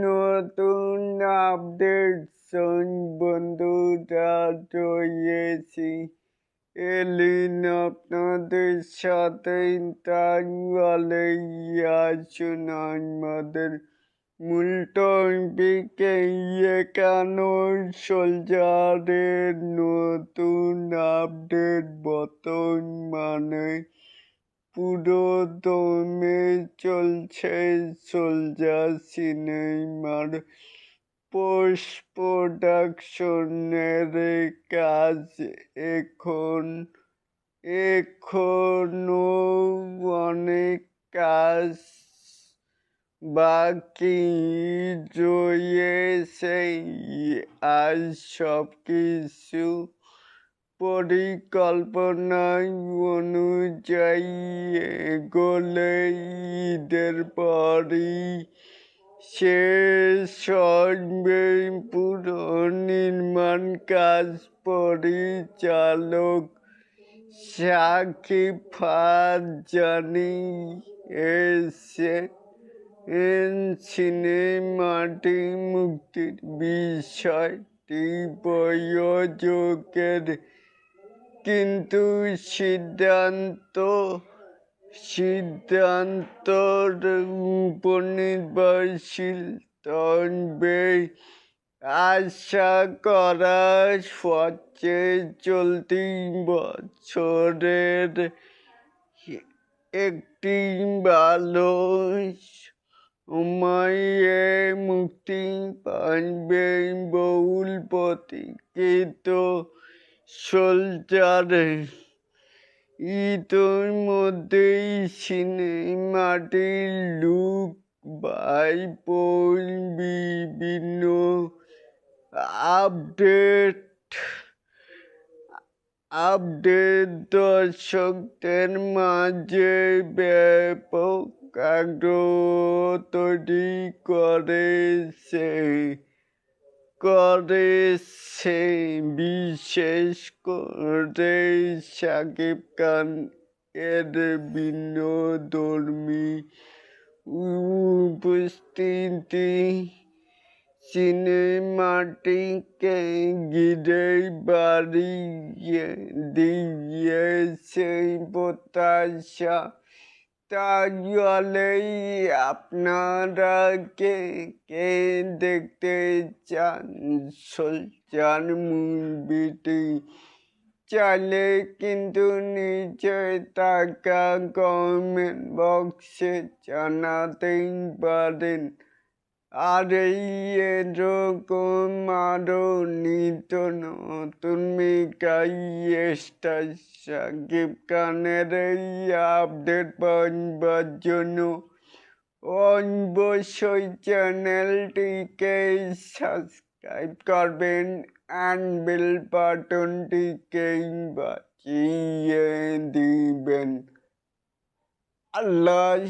নতুন আপডেটস বন্ধুরা রয়েছি এলিন আপনাদের সাথে তাহলে আসুন আমাদের মূল টপিকে কেন সোলজারের নতুন আপডেট বর্তমানে পুরো দমে চলছে সোলজার সিনেমার পোস্ট প্রোডাকশনের কাজ। এখনো অনেক কাজ বাকি রয়েছে। আজ সব কিছু পরিকল্পনা অনুযায়ী এগোলে ঈদের পরই শেষ হবে পুরো নির্মাণ কাজ। পরিচালক শাকিব খান জানিয়েছেন সিনেমাটি মুক্তির বিষয়টি প্রযোজকের, কিন্তু সিদ্ধান্তর উপর নির্ভরশীল। তবে আশা করা হচ্ছে চলতি বছরের একটি ভালো সময়ে মুক্তি পাবে বহুল প্রতীক্ষিত সোলজার। ইতিমধ্যেই সিনেমাটির লুক বাই বিভিন্ন আপডেট দর্শকদের মাঝে ব্যাপক আগ্রহ তৈরি করেছে। বিশেষ করে শাকিব খান এর ভিন্নধর্মী উপস্থিতি সিনেমাটিকে ঘিরে বাড়িয়ে দিয়েছে প্রত্যাশা। তাহলে আপনারা কে দেখতে চান সোলজার মুভিটি? চাইলে কিন্তু নিচে থাকা কমেন্ট বক্সে জানাতেই পারেন। আর এরকম আরও নিত্য নতুন স্টার শাকিব খানের এই আপডেট পাওয়ার জন্য অবশ্যই চ্যানেলটিকে সাবস্ক্রাইব করবেন অ্যান্ড বেল বাটনটিকে বাজিয়ে দিবেন। আল্লাহ।